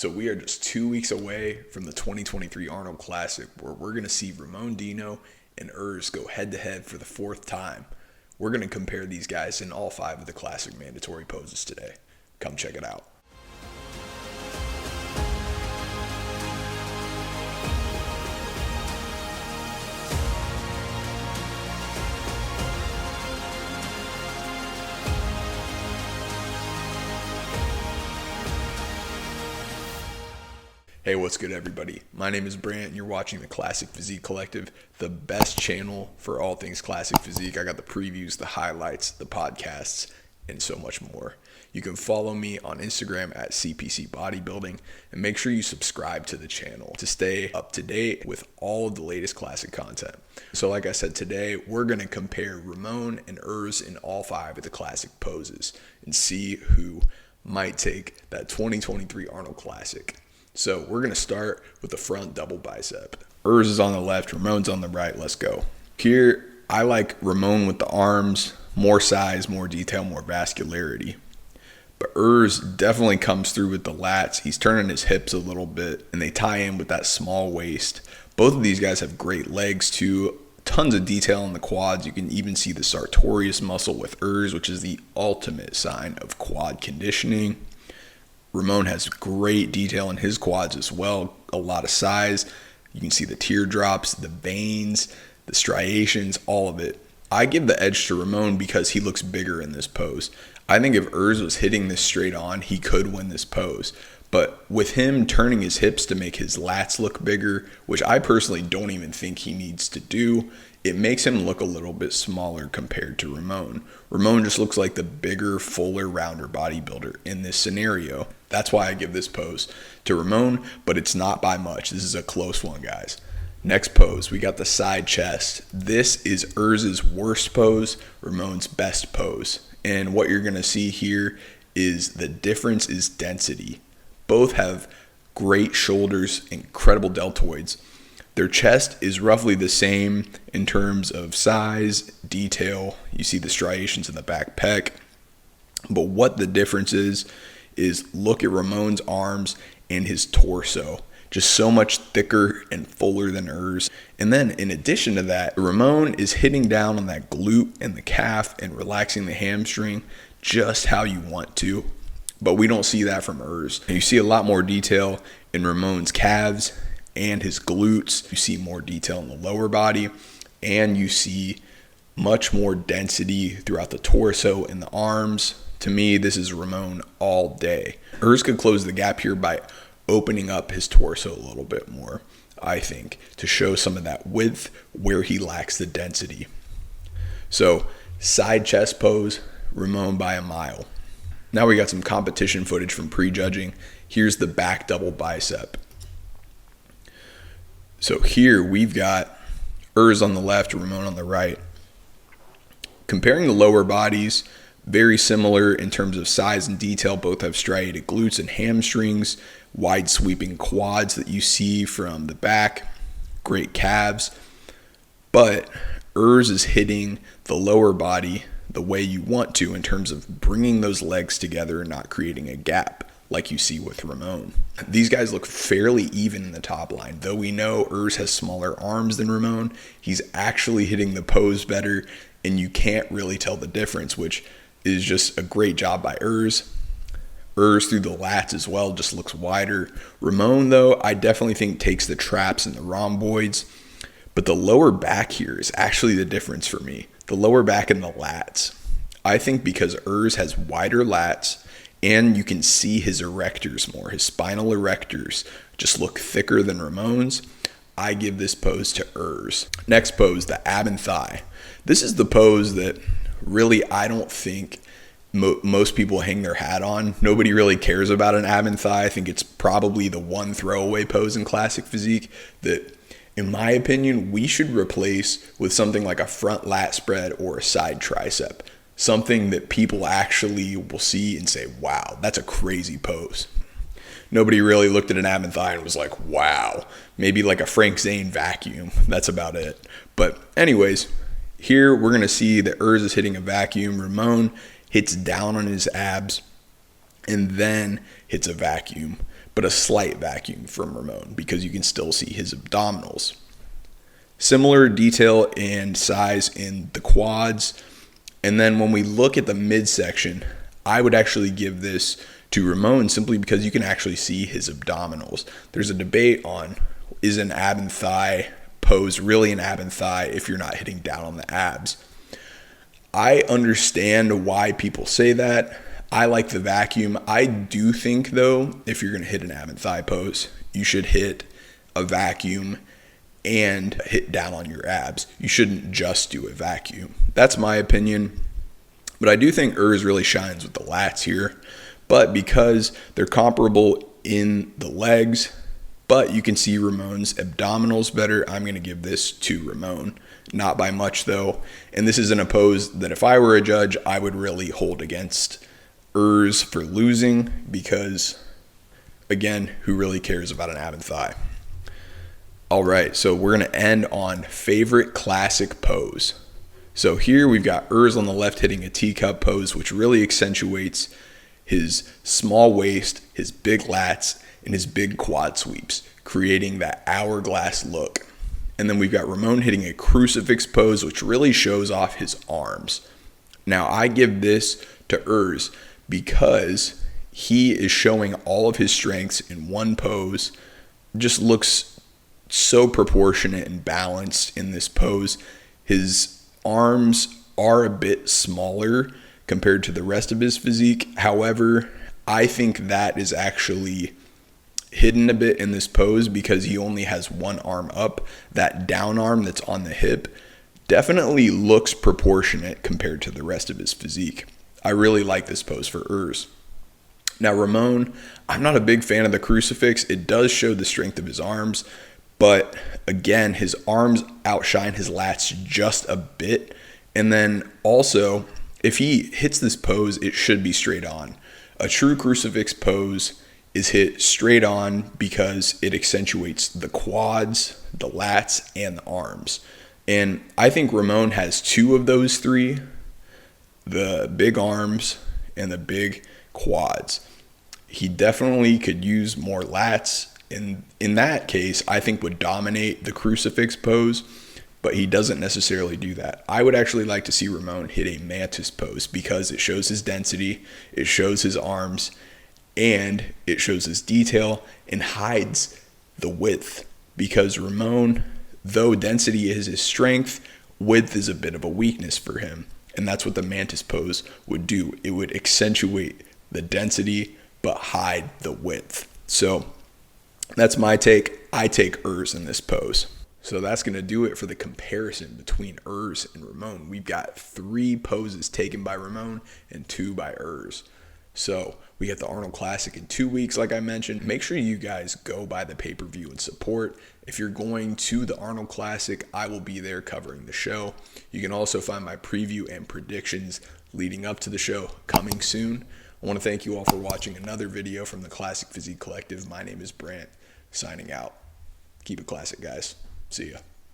So we are just 2 weeks away from the 2023 Arnold Classic, where we're going to see Ramon Dino and Urs go head-to-head for the fourth time. We're going to compare these guys in all 5 of the Classic mandatory poses today. Come check it out. Hey, what's good, everybody? My name is Brant, and you're watching the Classic Physique Collective, the best channel for all things Classic Physique. I got the previews, the highlights, the podcasts, and so much more. You can follow me on Instagram at CPC Bodybuilding, and make sure you subscribe to the channel to stay up to date with all of the latest Classic content. So like I said, today we're going to compare Ramon and Urs in all 5 of the Classic poses and see who might take that 2023 Arnold Classic. So we're going to start with the front double bicep. Urs is on the left, Ramon's on the right. Let's go. Here, I like Ramon with the arms, more size, more detail, more vascularity. But Urs definitely comes through with the lats. He's turning his hips a little bit, and they tie in with that small waist. Both of these guys have great legs too. Tons of detail in the quads. You can even see the sartorius muscle with Urs, which is the ultimate sign of quad conditioning. Ramon has great detail in his quads as well, a lot of size. You can see the teardrops, the veins, the striations, all of it. I give the edge to Ramon because he looks bigger in this pose. I think if Urs was hitting this straight on, he could win this pose. But with him turning his hips to make his lats look bigger, which I personally don't even think he needs to do, it makes him look a little bit smaller compared to Ramon. Ramon just looks like the bigger, fuller, rounder bodybuilder in this scenario. That's why I give this pose to Ramon, but it's not by much. This is a close one, guys. Next pose, we got the side chest. This is Urs's worst pose, Ramon's best pose. And what you're going to see here is the difference is density. Both have great shoulders, incredible deltoids. Their chest is roughly the same in terms of size, detail. You see the striations in the back pec. But what the difference is look at Ramon's arms and his torso. Just so much thicker and fuller than Urs. And then in addition to that, Ramon is hitting down on that glute and the calf and relaxing the hamstring just how you want to. But we don't see that from Urs. You see a lot more detail in Ramon's calves and his glutes. You see more detail in the lower body, and you see much more density throughout the torso and the arms. To me, this is Ramon all day. Urs could close the gap here by opening up his torso a little bit more, I think, to show some of that width where he lacks the density. So, side chest pose, Ramon by a mile. Now we got some competition footage from prejudging. Here's the back double bicep. So here we've got Urs on the left, Ramon on the right. Comparing the lower bodies, very similar in terms of size and detail. Both have striated glutes and hamstrings, wide sweeping quads that you see from the back, great calves. But Urs is hitting the lower body the way you want to in terms of bringing those legs together and not creating a gap like you see with Ramon. These guys look fairly even in the top line. Though we know Urs has smaller arms than Ramon, he's actually hitting the pose better, and you can't really tell the difference, which is just a great job by Urs. Urs through the lats as well just looks wider. Ramon, though, I definitely think takes the traps and the rhomboids, but the lower back here is actually the difference for me. The lower back and the lats. I think because Urs has wider lats, and you can see his erectors more. His spinal erectors just look thicker than Ramon's. I give this pose to Urs. Next pose, the ab and thigh. This is the pose that really I don't think most people hang their hat on. Nobody really cares about an ab and thigh. I think it's probably the one throwaway pose in Classic Physique that, in my opinion, we should replace with something like a front lat spread or a side tricep. Something that people actually will see and say, wow, that's a crazy pose. Nobody really looked at an ab and thigh and was like, wow. Maybe like a Frank Zane vacuum. That's about it. But anyways, here we're going to see that Urs is hitting a vacuum. Ramon hits down on his abs and then hits a vacuum. but a slight vacuum from Ramon because you can still see his abdominals. Similar detail and size in the quads. And then when we look at the midsection, I would actually give this to Ramon simply because you can actually see his abdominals. There's a debate on, is an ab and thigh pose really an ab and thigh if you're not hitting down on the abs? I understand why people say that. I like the vacuum. I do think, though, if you're going to hit an ab and thigh pose, you should hit a vacuum and hit down on your abs. You shouldn't just do a vacuum. That's my opinion. But I do think Urs really shines with the lats here. But because they're comparable in the legs, but you can see Ramon's abdominals better, I'm going to give this to Ramon. Not by much, though. And this isn't a pose that if I were a judge, I would really hold against Urs for losing because, again, who really cares about an ab and thigh? All right, so we're going to end on favorite classic pose. So here we've got Urs on the left hitting a teacup pose, which really accentuates his small waist, his big lats, and his big quad sweeps, creating that hourglass look. And then we've got Ramon hitting a crucifix pose, which really shows off his arms. Now, I give this to Urs because he is showing all of his strengths in one pose. Just looks so proportionate and balanced in this pose. His arms are a bit smaller compared to the rest of his physique. However, I think that is actually hidden a bit in this pose because he only has one arm up. That down arm that's on the hip definitely looks proportionate compared to the rest of his physique. I really like this pose for Urs. Now Ramon, I'm not a big fan of the crucifix. It does show the strength of his arms, but again, his arms outshine his lats just a bit. And then also, if he hits this pose, it should be straight on. A true crucifix pose is hit straight on because it accentuates the quads, the lats, and the arms. And I think Ramon has two of those three, the big arms and the big quads. He definitely could use more lats. In that case, I think would dominate the crucifix pose, but he doesn't necessarily do that. I would actually like to see Ramon hit a mantis pose because it shows his density, it shows his arms, and it shows his detail and hides the width. Because Ramon, though density is his strength, width is a bit of a weakness for him. And that's what the mantis pose would do. It would accentuate the density but hide the width. So that's my take. I take Urs in this pose. So that's going to do it for the comparison between Urs and Ramon. We've got 3 poses taken by Ramon and 2 by Urs. So we got the Arnold Classic in 2 weeks, like I mentioned. Make sure you guys go by the pay-per-view and support. If you're going to the Arnold Classic, I will be there covering the show. You can also find my preview and predictions leading up to the show coming soon. I want to thank you all for watching another video from the Classic Physique Collective. My name is Brant, signing out. Keep it classic, guys. See ya.